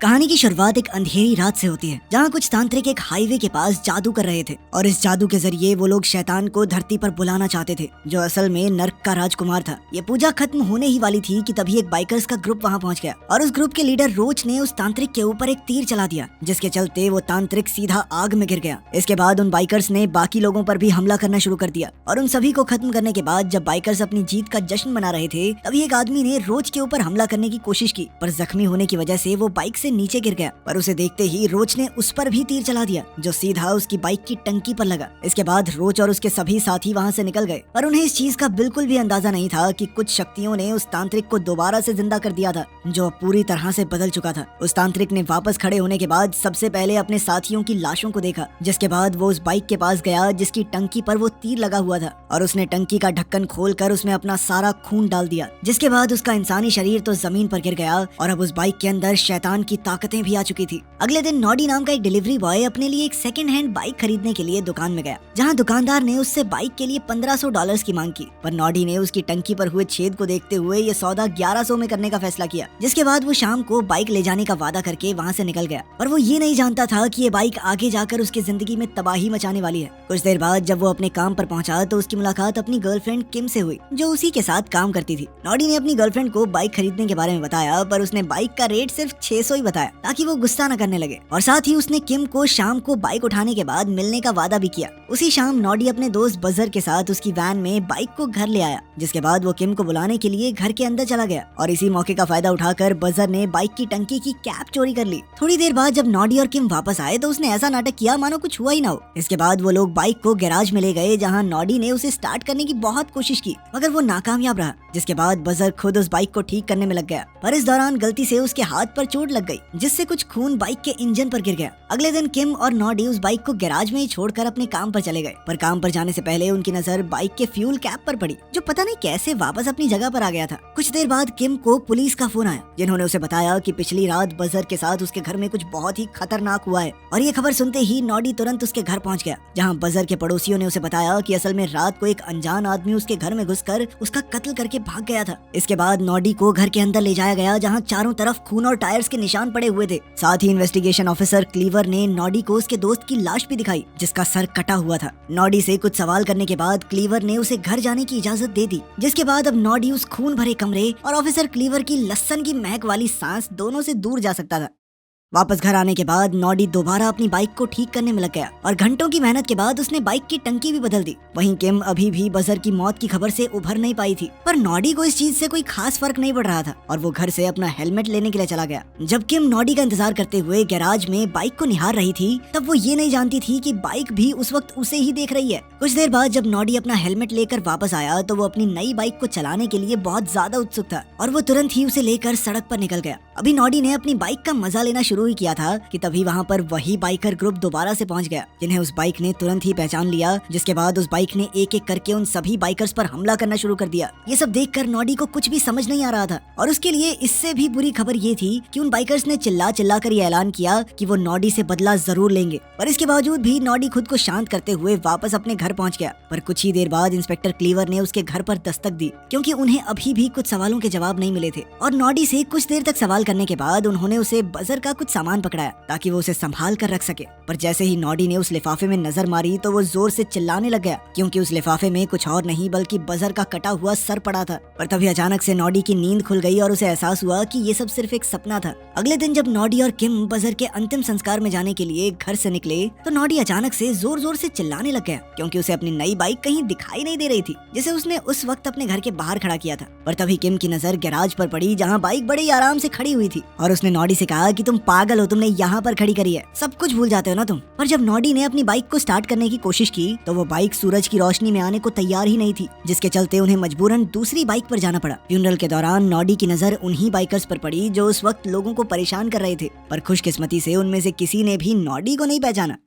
कहानी की शुरुआत एक अंधेरी रात से होती है जहाँ कुछ तांत्रिक एक हाईवे के पास जादू कर रहे थे और इस जादू के जरिए वो लोग शैतान को धरती पर बुलाना चाहते थे जो असल में नर्क का राजकुमार था। ये पूजा खत्म होने ही वाली थी कि तभी एक बाइकर्स का ग्रुप वहाँ पहुँच गया और उस ग्रुप के लीडर रोच ने उस तांत्रिक के ऊपर एक तीर चला दिया जिसके चलते वो तांत्रिक सीधा आग में गिर गया। इसके बाद उन बाइकर्स ने बाकी लोगों पर भी हमला करना शुरू कर दिया और उन सभी को खत्म करने के बाद जब बाइकर्स अपनी जीत का जश्न मना रहे थे तभी एक आदमी ने रोच के ऊपर हमला करने की कोशिश की पर जख्मी होने की वजह से वो बाइक से नीचे गिर गया। पर उसे देखते ही रोच ने उस पर भी तीर चला दिया जो सीधा उसकी बाइक की टंकी पर लगा। इसके बाद रोच और उसके सभी साथी वहाँ से निकल गए पर उन्हें इस चीज का बिल्कुल भी अंदाजा नहीं था कि कुछ शक्तियों ने उस तांत्रिक को दोबारा से जिंदा कर दिया था जो अब पूरी तरह से बदल चुका था। उस तांत्रिक ने वापस खड़े होने के बाद सबसे पहले अपने साथियों की लाशों को देखा जिसके बाद वो उस बाइक के पास गया जिसकी टंकी पर वो तीर लगा हुआ था और उसने टंकी का ढक्कन खोलकर उसमें अपना सारा खून डाल दिया जिसके बाद उसका इंसानी शरीर तो जमीन पर गिर गया और अब उस बाइक के अंदर शैतान की ताकतें भी आ चुकी थी। अगले दिन नॉडी नाम का एक डिलीवरी बॉय अपने लिए एक सेकंड हैंड बाइक खरीदने के लिए दुकान में गया जहां दुकानदार ने उससे बाइक के लिए $1500 की मांग की पर नॉडी ने उसकी टंकी पर हुए छेद को देखते हुए ये सौदा 1100 में करने का फैसला किया जिसके बाद वो शाम को बाइक ले जाने का वादा करके वहाँ से निकल गया। पर वो ये नहीं जानता था कि ये बाइक आगे जाकर उसकी जिंदगी में तबाही मचाने वाली है। कुछ देर बाद जब वो अपने काम पर पहुंचा तो उसकी मुलाकात अपनी गर्लफ्रेंड किम से हुई जो उसी के साथ काम करती थी। नॉडी ने अपनी गर्लफ्रेंड को बाइक खरीदने के बारे में बताया पर उसने बाइक का रेट सिर्फ 600 ही बताया ताकि वो गुस्सा न करने लगे और साथ ही उसने किम को शाम को बाइक उठाने के बाद मिलने का वादा भी किया। उसी शाम नॉडी अपने दोस्त बजर के साथ उसकी वैन में बाइक को घर ले आया जिसके बाद वो किम को बुलाने के लिए घर के अंदर चला गया और इसी मौके का फायदा उठाकर बजर ने बाइक की टंकी की कैप चोरी कर ली। थोड़ी देर बाद जब नॉडी और किम वापस आए तो उसने ऐसा नाटक किया मानो कुछ हुआ ही ना हो। इसके बाद वो लोग बाइक को गैराज में ले गए जहाँ नॉडी ने उसे स्टार्ट करने की बहुत कोशिश की मगर वो नाकामयाब रहा जिसके बाद बजर खुद उस बाइक को ठीक करने में लग गया पर इस दौरान गलती से उसके हाथ पर चोट लग गई जिससे कुछ खून बाइक के इंजन पर गिर गया। अगले दिन किम और नॉडी उस बाइक को गैराज में ही छोड़कर अपने काम पर चले गए पर काम पर जाने से पहले उनकी नजर बाइक के फ्यूल कैप पर पड़ी जो पता नहीं कैसे वापस अपनी जगह पर आ गया था। कुछ देर बाद किम को पुलिस का फोन आया जिन्होंने उसे बताया कि पिछली रात बजर के साथ उसके घर में कुछ बहुत ही खतरनाक हुआ है और ये खबर सुनते ही नॉडी तुरंत उसके घर पहुंच गया जहां बजर के पड़ोसियों ने उसे बताया कि असल में रात को एक अनजान आदमी उसके घर में घुसकर उसका कत्ल करके भाग गया था। इसके बाद नॉडी को घर के अंदर ले जाया गया जहाँ चारों तरफ खून और टायर्स के निशान पड़े हुए थे। साथ ही इन्वेस्टिगेशन ऑफिसर क्लीवर ने नॉडी को उसके दोस्त की लाश भी दिखाई जिसका सर कटा हुआ था। नॉडी से कुछ सवाल करने के बाद क्लीवर ने उसे घर जाने की इजाजत दे दी जिसके बाद अब नॉडी उस खून भरे कमरे और ऑफिसर क्लीवर की लहसुन की महक वाली सांस दोनों से दूर जा सकता था। वापस घर आने के बाद नॉडी दोबारा अपनी बाइक को ठीक करने में लग गया और घंटों की मेहनत के बाद उसने बाइक की टंकी भी बदल दी। वहीं किम अभी भी बजर की मौत की खबर से उभर नहीं पाई थी पर नॉडी को इस चीज से कोई खास फर्क नहीं पड़ रहा था और वो घर से अपना हेलमेट लेने के लिए चला गया। जब किम नॉडी का इंतजार करते हुए गैराज में बाइक को निहार रही थी तब वो ये नहीं जानती थी कि बाइक भी उस वक्त उसे ही देख रही है। कुछ देर बाद जब नॉडी अपना हेलमेट लेकर वापस आया तो वो अपनी नई बाइक को चलाने के लिए बहुत ज्यादा उत्सुक था और वो तुरंत ही उसे लेकर सड़क पर निकल गया। अभी नॉडी ने अपनी बाइक का मजा लेना शुरू ही किया था कि तभी वहाँ पर वही बाइकर ग्रुप दोबारा से पहुंच गया जिन्हें उस बाइक ने तुरंत ही पहचान लिया जिसके बाद उस बाइक ने एक एक करके उन सभी बाइकर्स पर हमला करना शुरू कर दिया। ये सब देखकर नॉडी को कुछ भी समझ नहीं आ रहा था और उसके लिए इससे भी बुरी खबर ये थी कि उन बाइकर्स ने चिल्ला चिल्ला कर ये ऐलान किया कि वो नॉडी से बदला जरूर लेंगे पर इसके बावजूद भी नॉडी खुद को शांत करते हुए वापस अपने घर पहुंच गया। पर कुछ ही देर बाद इंस्पेक्टर क्लीवर ने उसके घर पर दस्तक दी क्योंकि उन्हें अभी भी कुछ सवालों के जवाब नहीं मिले थे और नॉडी से कुछ देर तक सवाल करने के बाद उन्होंने उसे बजर का कुछ सामान पकड़ाया ताकि वो उसे संभाल कर रख सके। पर जैसे ही नॉडी ने उस लिफाफे में नजर मारी तो वो जोर से चिल्लाने लग गया क्योंकि उस लिफाफे में कुछ और नहीं बल्कि बजर का कटा हुआ सर पड़ा था। पर तभी अचानक से नॉडी की नींद खुल गई और उसे एहसास हुआ कि ये सब सिर्फ एक सपना था। अगले दिन जब नॉडी और किम बजर के अंतिम संस्कार में जाने के लिए घर से निकले तो नॉडी अचानक से जोर जोर से चिल्लाने लग गया क्योंकि उसे अपनी नई बाइक कहीं दिखाई नहीं दे रही थी जिसे उसने उस वक्त अपने घर के बाहर खड़ा किया था। पर तभी किम की नजर गैराज पर पड़ी जहाँ बाइक बड़े ही आराम से खड़ी हुई थी और उसने नॉडी से कहा कि तुम पागल हो, तुमने यहाँ पर खड़ी करी है, सब कुछ भूल जाते हो ना तुम। पर जब नॉडी ने अपनी बाइक को स्टार्ट करने की कोशिश की तो वो बाइक सूरज की रोशनी में आने को तैयार ही नहीं थी जिसके चलते उन्हें मजबूरन दूसरी बाइक पर जाना पड़ा। फ्यूनरल के दौरान नॉडी की नजर उन्हीं बाइकर्स पर पड़ी जो उस वक्त लोगों को परेशान कर रहे थे पर खुशकिस्मती से उनमें से किसी ने भी नॉडी को नहीं पहचाना।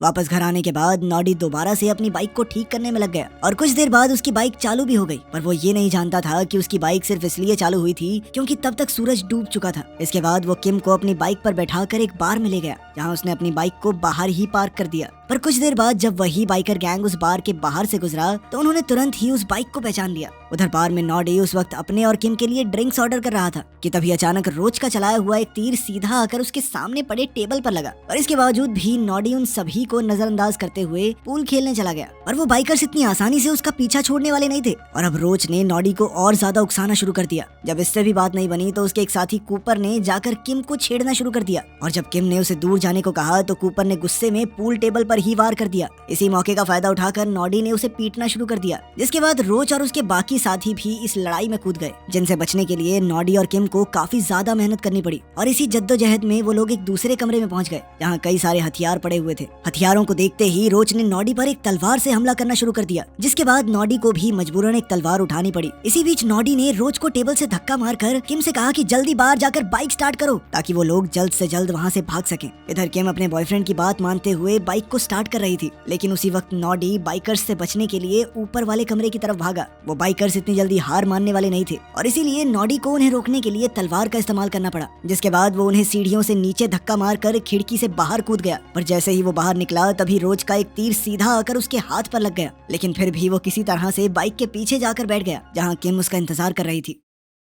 वापस घर आने के बाद नॉडी दोबारा से अपनी बाइक को ठीक करने में लग गया और कुछ देर बाद उसकी बाइक चालू भी हो गई पर वो ये नहीं जानता था कि उसकी बाइक सिर्फ इसलिए चालू हुई थी क्योंकि तब तक सूरज डूब चुका था। इसके बाद वो किम को अपनी बाइक पर बैठाकर एक बार में ले गया जहाँ उसने अपनी बाइक को बाहर ही पार्क कर दिया। पर कुछ देर बाद जब वही बाइकर गैंग उस बार के बाहर से गुजरा तो उन्होंने तुरंत ही उस बाइक को पहचान लिया। उधर बार में नॉडी उस वक्त अपने और किम के लिए ड्रिंक्स ऑर्डर कर रहा था कि तभी अचानक रोज का चलाया हुआ एक तीर सीधा आकर उसके सामने पड़े टेबल पर लगा। और इसके बावजूद भी नॉडी उन सभी को नजरअंदाज करते हुए पूल खेलने चला गया। और वो बाइकर्स इतनी आसानी से उसका पीछा छोड़ने वाले नहीं थे। और अब रोज ने नॉडी को और ज्यादा उकसाना शुरू कर दिया। जब इससे भी बात नहीं बनी तो उसके एक साथी कूपर ने जाकर किम को छेड़ना शुरू कर दिया। और जब किम ने उसे दूर जाने को कहा तो कूपर ने गुस्से में पूल टेबल पर ही वार कर दिया। इसी मौके का फायदा उठाकर नॉडी ने उसे पीटना शुरू कर दिया, जिसके बाद रोच और उसके बाकी साथी भी इस लड़ाई में कूद गए, जिनसे बचने के लिए नॉडी और किम को काफी ज्यादा मेहनत करनी पड़ी। और इसी जद्दोजहद में वो लोग एक दूसरे कमरे में पहुंच गए जहाँ कई सारे हथियार पड़े हुए थे। हथियारों को देखते ही रोच ने नॉडी पर एक तलवार से हमला करना शुरू कर दिया, जिसके बाद नॉडी को भी मजबूरन एक तलवार उठानी पड़ी। इसी बीच नॉडी ने रोच को टेबल से धक्का मारकर किम से कहा कि जल्दी बाहर जाकर बाइक स्टार्ट करो ताकि वो लोग जल्द से जल्द वहाँ से भाग सकें। इधर किम अपने बॉयफ्रेंड की बात मानते हुए बाइक को स्टार्ट कर रही थी, लेकिन उसी वक्त नॉडी बाइकर्स से बचने के लिए ऊपर वाले कमरे की तरफ भागा। वो बाइकर्स इतनी जल्दी हार मानने वाले नहीं थे और इसीलिए नॉडी को उन्हें रोकने के लिए तलवार का इस्तेमाल करना पड़ा, जिसके बाद वो उन्हें सीढ़ियों से नीचे धक्का मारकर खिड़की से बाहर कूद गया। पर जैसे ही वो बाहर निकला तभी रोज का एक तीर सीधा आकर उसके हाथ पर लग गया, लेकिन फिर भी वो किसी तरह से बाइक के पीछे जाकर बैठ गया जहाँ किम उसका इंतजार कर रही थी।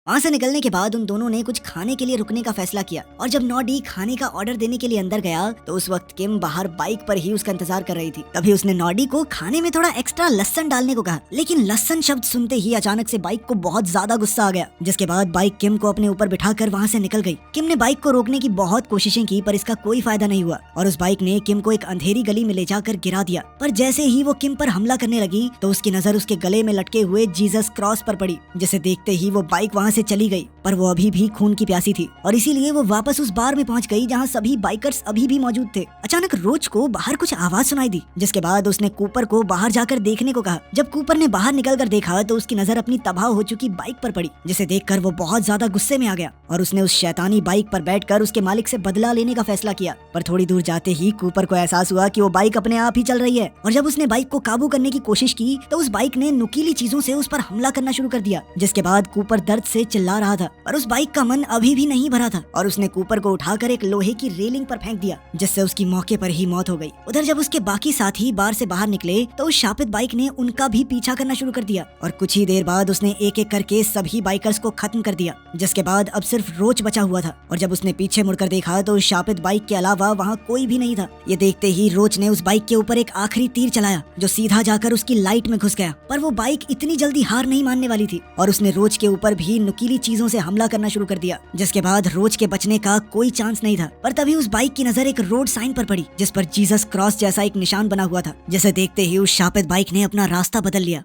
वहाँ से निकलने के बाद उन दोनों ने कुछ खाने के लिए रुकने का फैसला किया। और जब नॉडी खाने का ऑर्डर देने के लिए अंदर गया तो उस वक्त किम बाहर बाइक पर ही उसका इंतजार कर रही थी। तभी उसने नॉडी को खाने में थोड़ा एक्स्ट्रा लहसन डालने को कहा, लेकिन लहसन शब्द सुनते ही अचानक से बाइक को बहुत ज्यादा गुस्सा आ गया, जिसके बाद बाइक किम को अपने ऊपर बिठाकर वहाँ से निकल गई। किम ने बाइक को रोकने की बहुत कोशिशें की पर इसका कोई फायदा नहीं हुआ और उस बाइक ने किम को एक अंधेरी गली में ले जाकर गिरा दिया। पर जैसे ही वो किम पर हमला करने लगी तो उसकी नजर उसके गले में लटके हुए जीसस क्रॉस पर पड़ी, जिसे देखते ही वो बाइक वहाँ से चली गई। पर वो अभी भी खून की प्यासी थी और इसीलिए वो वापस उस बार में पहुंच गई जहां सभी बाइकर्स अभी भी मौजूद थे। अचानक रोच को बाहर कुछ आवाज सुनाई दी, जिसके बाद उसने कूपर को बाहर जाकर देखने को कहा। जब कूपर ने बाहर निकलकर देखा तो उसकी नजर अपनी तबाह हो चुकी बाइक पर पड़ी, जिसे देखकर वो बहुत ज्यादा गुस्से में आ गया और उसने उस शैतानी बाइक पर बैठकर उसके मालिक से बदला लेने का फैसला किया। पर थोड़ी दूर जाते ही कूपर को एहसास हुआ कि वो बाइक अपने आप ही चल रही है और जब उसने बाइक को काबू करने की कोशिश की तो उस बाइक ने नुकीली चीजों से उस पर हमला करना शुरू कर दिया, जिसके बाद कूपर दर्द से चिल्ला रहा था। पर उस बाइक का मन अभी भी नहीं भरा था और उसने कूपर को उठाकर एक लोहे की रेलिंग पर फेंक दिया, जिससे उसकी मौके पर ही मौत हो गई। उधर जब उसके बाकी साथी बार से बाहर निकले तो उस शापित बाइक ने उनका भी पीछा करना शुरू कर दिया और कुछ ही देर बाद उसने एक एक करके सभी बाइकर्स को खत्म कर दिया, जिसके बाद अब सिर्फ रोच बचा हुआ था। और जब उसने पीछे मुड़कर देखा तो उस शापित बाइक के अलावा वहाँ कोई भी नहीं था। ये देखते ही रोच ने उस बाइक के ऊपर एक आखिरी तीर चलाया जो सीधा जाकर उसकी लाइट में घुस गया। पर वो बाइक इतनी जल्दी हार नहीं मानने वाली थी और उसने रोच के ऊपर भी नुकीली चीजों से हमला करना शुरू कर दिया, जिसके बाद रोच के बचने का कोई चांस नहीं था। पर तभी उस बाइक की नजर एक रोड साइन पर पड़ी जिस पर जीसस क्रॉस जैसा एक निशान बना हुआ था, जिसे देखते ही उस शापित बाइक ने अपना रास्ता बदल लिया।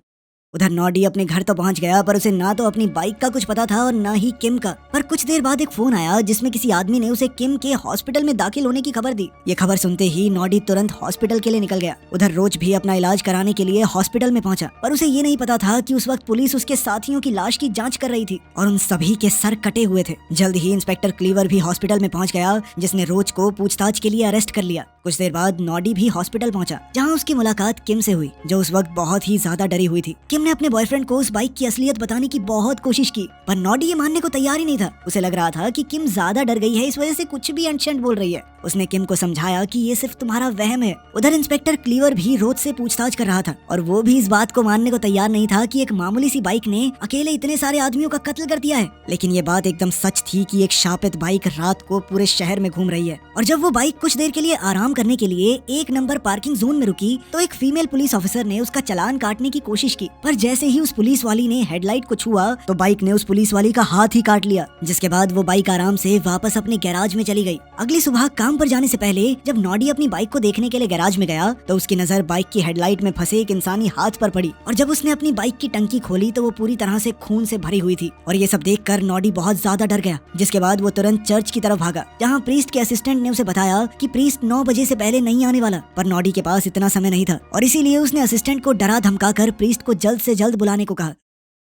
उधर नॉडी अपने घर तो पहुंच गया पर उसे ना तो अपनी बाइक का कुछ पता था और ना ही किम का। पर कुछ देर बाद एक फोन आया जिसमें किसी आदमी ने उसे किम के हॉस्पिटल में दाखिल होने की खबर दी। ये खबर सुनते ही नॉडी तुरंत हॉस्पिटल के लिए निकल गया। उधर रोच भी अपना इलाज कराने के लिए हॉस्पिटल में पहुंचा, पर उसे ये नहीं पता था कि उस वक्त पुलिस उसके साथियों की लाश की जाँच कर रही थी और उन सभी के सर कटे हुए थे। जल्द ही इंस्पेक्टर क्लीवर भी हॉस्पिटल में पहुंच गया, जिसने रोच को पूछताछ के लिए अरेस्ट कर लिया। कुछ देर बाद नॉडी भी हॉस्पिटल पहुंचा जहां उसकी मुलाकात किम से हुई, जो उस वक्त बहुत ही ज्यादा डरी हुई थी। किम ने अपने बॉयफ्रेंड को उस बाइक की असलियत बताने की बहुत कोशिश की, पर नॉडी ये मानने को तैयार ही नहीं था। उसे लग रहा था कि किम ज्यादा डर गई है, इस वजह से कुछ भी अनशंट बोल रही है। उसने किम को समझाया कि ये सिर्फ तुम्हारा वहम है। उधर इंस्पेक्टर क्लीवर भी रोज से पूछताछ कर रहा था और वो भी इस बात को मानने को तैयार नहीं था कि एक मामूली सी बाइक ने अकेले इतने सारे आदमियों का कत्ल कर दिया है। लेकिन ये बात एकदम सच थी कि एक शापित बाइक रात को पूरे शहर में घूम रही है। और जब वो बाइक कुछ देर के लिए आराम करने के लिए 1 नंबर पार्किंग जोन में रुकी तो एक फीमेल पुलिस ऑफिसर ने उसका चालान काटने की कोशिश की, पर जैसे ही उस पुलिस वाली ने हेडलाइट को छुआ तो बाइक ने उस पुलिस वाली का हाथ ही काट लिया, जिसके बाद वो बाइक आराम से वापस अपने गैराज में चली गई। अगली सुबह काम पर जाने से पहले जब नॉडी अपनी बाइक को देखने के लिए गैराज में गया तो उसकी नजर बाइक की हेडलाइट में फंसे एक इंसानी हाथ पर पड़ी और जब उसने अपनी बाइक की टंकी खोली तो वो पूरी तरह से खून से भरी हुई थी। और ये सब देखकर नॉडी बहुत ज्यादा डर गया, जिसके बाद वो तुरंत चर्च की तरफ भागा जहाँ प्रीस्ट के असिस्टेंट ने उसे बताया कि प्रीस्ट 9 बजे से पहले नहीं आने वाला। पर नॉडी के पास इतना समय नहीं था और इसीलिए उसने असिस्टेंट को डरा धमका कर प्रीस्ट को जल्द से जल्द बुलाने को कहा।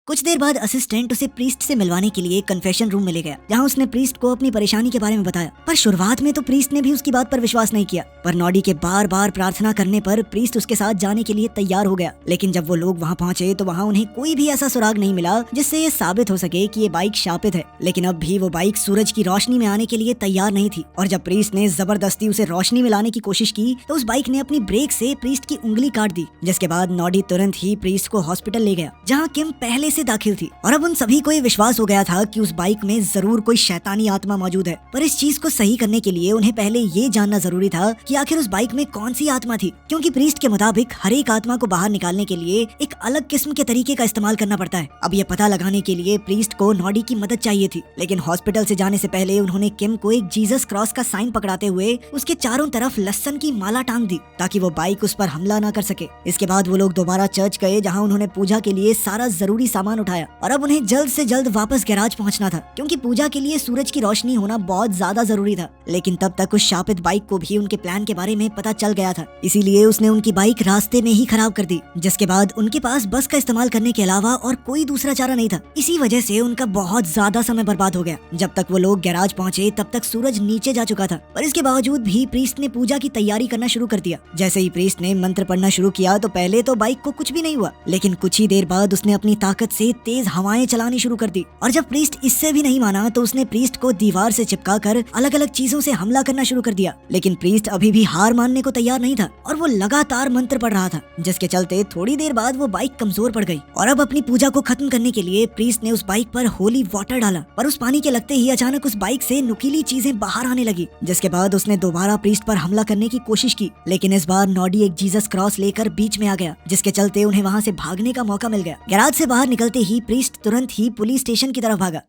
कुछ देर बाद असिस्टेंट उसे प्रीस्ट से मिलवाने के लिए कन्फेशन रूम में ले गया, जहाँ उसने प्रीस्ट को अपनी परेशानी के बारे में बताया। पर शुरुआत में तो प्रीस्ट ने भी उसकी बात पर विश्वास नहीं किया, पर नॉडी के बार बार प्रार्थना करने पर प्रीस्ट उसके साथ जाने के लिए तैयार हो गया। लेकिन जब वो लोग वहाँ पहुँचे तो वहाँ उन्हें कोई भी ऐसा सुराग नहीं मिला जिससे ये साबित हो सके कि ये बाइक शापित है। लेकिन अब भी वो बाइक सूरज की रोशनी में आने के लिए तैयार नहीं थी, और जब प्रीस्ट ने जबरदस्ती उसे रोशनी में लाने की कोशिश की तो उस बाइक ने अपनी ब्रेक से प्रीस्ट की उंगली काट दी, जिसके बाद नॉडी तुरंत ही प्रीस्ट को हॉस्पिटल ले गया, जहाँ किम पहले से दाखिल थी। और अब उन सभी को ये विश्वास हो गया था कि उस बाइक में जरूर कोई शैतानी आत्मा मौजूद है। पर इस चीज को सही करने के लिए उन्हें पहले ये जानना जरूरी था कि आखिर उस बाइक में कौन सी आत्मा थी, क्योंकि प्रीस्ट के मुताबिक हर एक आत्मा को बाहर निकालने के लिए एक अलग किस्म के तरीके का इस्तेमाल करना पड़ता है। अब ये पता लगाने के लिए प्रीस्ट को नॉडी की मदद चाहिए थी, लेकिन हॉस्पिटल से जाने से पहले उन्होंने किम को एक जीसस क्रॉस का साइन पकड़ाते हुए उसके चारों तरफ लहसन की माला टांग दी ताकि वो बाइक उस पर हमला ना कर सके। इसके बाद वो लोग दोबारा चर्च गए, जहाँ उन्होंने पूजा के लिए सारा जरूरी सामान उठाया, और अब उन्हें जल्द से जल्द वापस गैराज पहुंचना था, क्योंकि पूजा के लिए सूरज की रोशनी होना बहुत ज्यादा जरूरी था। लेकिन तब तक उस शापित बाइक को भी उनके प्लान के बारे में पता चल गया था, इसीलिए उसने उनकी बाइक रास्ते में ही खराब कर दी, जिसके बाद उनके पास बस का इस्तेमाल करने के अलावा और कोई दूसरा चारा नहीं था। इसी वजह से उनका बहुत ज्यादा समय बर्बाद हो गया। जब तक वो लोग गैराज पहुंचे तब तक सूरज नीचे जा चुका था, पर इसके बावजूद भी प्रीस्ट ने पूजा की तैयारी करना शुरू कर दिया। जैसे ही प्रीस्ट ने मंत्र पढ़ना शुरू किया तो पहले तो बाइक को कुछ भी नहीं हुआ, लेकिन कुछ ही देर बाद उसने अपनी ताकत से तेज हवाएं चलानी शुरू कर दी। और जब प्रीस्ट इससे भी नहीं माना तो उसने प्रीस्ट को दीवार से चिपकाकर अलग अलग चीजों से हमला करना शुरू कर दिया। लेकिन प्रीस्ट अभी भी हार मानने को तैयार नहीं था, और वो लगातार मंत्र पढ़ रहा था, जिसके चलते थोड़ी देर बाद वो बाइक कमजोर पड़ गई। और अब अपनी पूजा को खत्म करने के लिए प्रीस्ट ने उस बाइक पर होली वाटर डाला, पर उस पानी के लगते ही अचानक उस बाइक से नुकीली चीजें बाहर आने लगी, जिसके बाद उसने दोबारा प्रीस्ट पर हमला करने की कोशिश की। लेकिन इस बार नॉडी एक जीसस क्रॉस लेकर बीच में आ गया, जिसके चलते उन्हें वहाँ से भागने का मौका मिल गया। गैराज से बाहर निकलते ही प्रीस्ट तुरंत ही पुलिस स्टेशन की तरफ भागा।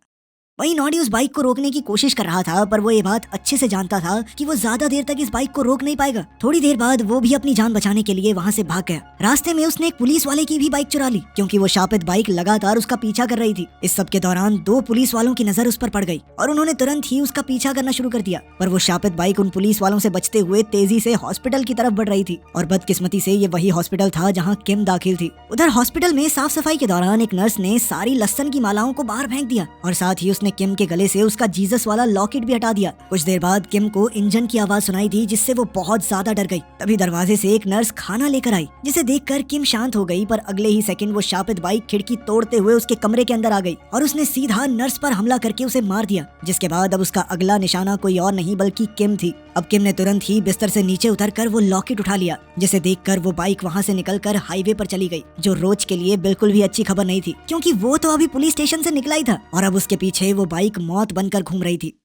वहीं नॉडी उस बाइक को रोकने की कोशिश कर रहा था, पर वो ये बात अच्छे से जानता था कि वो ज्यादा देर तक इस बाइक को रोक नहीं पाएगा। थोड़ी देर बाद वो भी अपनी जान बचाने के लिए वहाँ से भाग गया। रास्ते में उसने एक पुलिस वाले की भी बाइक चुरा ली, क्योंकि वो शापित बाइक लगातार उसका पीछा कर रही थी। इस सब के दौरान 2 पुलिस वालों की नजर उस पर पड़ गई, और उन्होंने तुरंत ही उसका पीछा करना शुरू कर दिया। पर वो शापित बाइक उन पुलिस वालों से बचते हुए तेजी से हॉस्पिटल की तरफ बढ़ रही थी, और बदकिस्मती से ये वही हॉस्पिटल था जहाँ किम दाखिल थी। उधर हॉस्पिटल में साफ सफाई के दौरान एक नर्स ने सारी लहसन की मालाओं को बाहर फेंक दिया, और साथ ही उसने किम के गले से उसका जीसस वाला लॉकेट भी हटा दिया। कुछ देर बाद किम को इंजन की आवाज सुनाई दी, जिससे वो बहुत ज्यादा डर गई। तभी दरवाजे से एक नर्स खाना लेकर आई, जिसे देखकर किम शांत हो गई, पर अगले ही सेकंड वो शापित बाइक खिड़की तोड़ते हुए उसके कमरे के अंदर आ गई, और उसने सीधा नर्स पर हमला करके उसे मार दिया। जिसके बाद अब उसका अगला निशाना कोई और नहीं बल्कि किम थी। अब किम ने तुरंत ही बिस्तर से नीचे उतरकर वो लॉकेट उठा लिया, जिसे देखकर वो बाइक वहाँ से निकलकर हाईवे पर चली गई, जो रोज के लिए बिल्कुल भी अच्छी खबर नहीं थी, क्योंकि वो तो अभी पुलिस स्टेशन से निकला ही था, और अब उसके पीछे वो बाइक मौत बनकर घूम रही थी।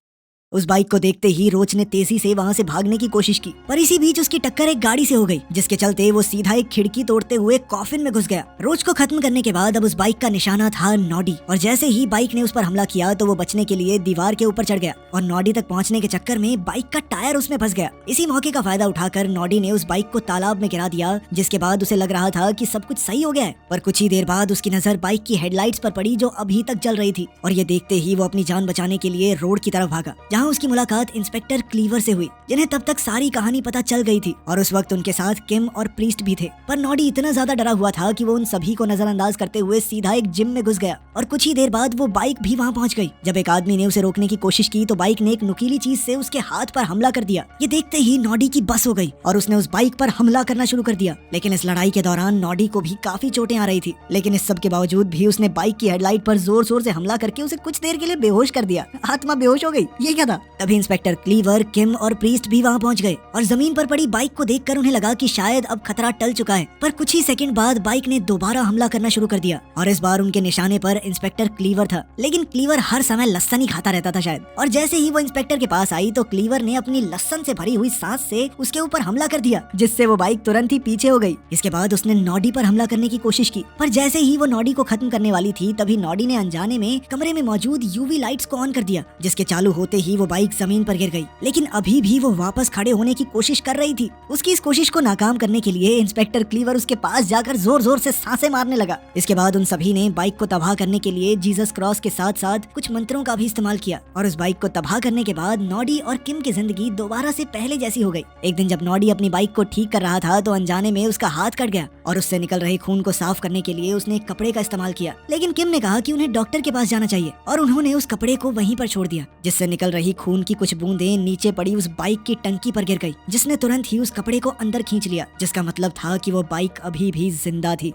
उस बाइक को देखते ही रोच ने तेजी से वहाँ से भागने की कोशिश की, पर इसी बीच उसकी टक्कर एक गाड़ी से हो गई, जिसके चलते वो सीधा एक खिड़की तोड़ते हुए कॉफिन में घुस गया। रोच को खत्म करने के बाद अब उस बाइक का निशाना था नॉडी, और जैसे ही बाइक ने उस पर हमला किया तो वो बचने के लिए दीवार के ऊपर चढ़ गया, और नॉडी तक पहुँचने के चक्कर में बाइक का टायर उसमें फंस गया। इसी मौके का फायदा उठाकर नॉडी ने उस बाइक को तालाब में गिरा दिया, जिसके बाद उसे लग रहा था कि सब कुछ सही हो गया है। पर कुछ ही देर बाद उसकी नजर बाइक की हेडलाइट्स पर पड़ी, जो अभी तक जल रही थी, और ये देखते ही वो अपनी जान बचाने के लिए रोड की तरफ भागा, जहाँ उसकी मुलाकात इंस्पेक्टर क्लीवर से हुई, जिन्हें तब तक सारी कहानी पता चल गई थी, और उस वक्त उनके साथ किम और प्रीस्ट भी थे। पर नॉडी इतना ज्यादा डरा हुआ था कि वो उन सभी को नजरअंदाज करते हुए सीधा एक जिम में घुस गया, और कुछ ही देर बाद वो बाइक भी वहाँ पहुँच गई। जब एक आदमी ने उसे रोकने की कोशिश की तो बाइक ने एक नुकीली चीज से उसके हाथ पर हमला कर दिया। ये देखते ही नॉडी की बस हो गई, और उसने उस बाइक पर हमला करना शुरू कर दिया। लेकिन इस लड़ाई के दौरान नॉडी को भी काफी चोटें आ रही थी, लेकिन इस सब के बावजूद भी उसने बाइक की हेडलाइट पर जोर जोर से हमला करके उसे कुछ देर के लिए बेहोश कर दिया। आत्मा बेहोश हो गई, ये क्या था? तभी इंस्पेक्टर क्लीवर, किम और प्रीस्ट भी वहाँ पहुँच गए, और जमीन पर पड़ी बाइक को देखकर उन्हें लगा कि शायद अब खतरा टल चुका है। पर कुछ ही सेकंड बाद बाइक ने दोबारा हमला करना शुरू कर दिया, और इस बार उनके निशाने पर इंस्पेक्टर क्लीवर था। लेकिन क्लीवर हर समय लहसन ही खाता रहता था शायद, और जैसे ही वो इंस्पेक्टर के पास आई तो क्लीवर ने अपनी लहसन से भरी हुई सांस से उसके ऊपर हमला कर दिया, जिससे वो बाइक तुरंत ही पीछे हो गई। इसके बाद उसने नॉडी पर हमला करने की कोशिश की, पर जैसे ही वो नॉडी को खत्म करने वाली थी तभी नॉडी ने अनजाने में कमरे में मौजूद यूवी लाइट्स को ऑन कर दिया, जिसके चालू होते ही ही वो बाइक जमीन पर गिर गई, लेकिन अभी भी वो वापस खड़े होने की कोशिश कर रही थी। उसकी इस कोशिश को नाकाम करने के लिए इंस्पेक्टर क्लीवर उसके पास जाकर जोर जोर से सांसें मारने लगा। इसके बाद उन सभी ने बाइक को तबाह करने के लिए जीसस क्रॉस के साथ साथ कुछ मंत्रों का भी इस्तेमाल किया और उस बाइक को तबाह करने के बाद नॉडी और किम की जिंदगी दोबारा से पहले जैसी हो गई। एक दिन जब नॉडी अपनी बाइक को ठीक कर रहा था तो अनजाने में उसका हाथ कट गया और उससे निकल रहे खून को साफ करने के लिए उसने एक कपड़े का इस्तेमाल किया, लेकिन किम ने कहा कि उन्हें डॉक्टर के पास जाना चाहिए और उन्होंने उस कपड़े को वहीं पर छोड़ दिया, जिससे निकल रही खून की कुछ बूंदें नीचे पड़ी उस बाइक की टंकी पर गिर गई, जिसने तुरंत ही उस कपड़े को अंदर खींच लिया, जिसका मतलब था कि वो बाइक अभी भी जिंदा थी।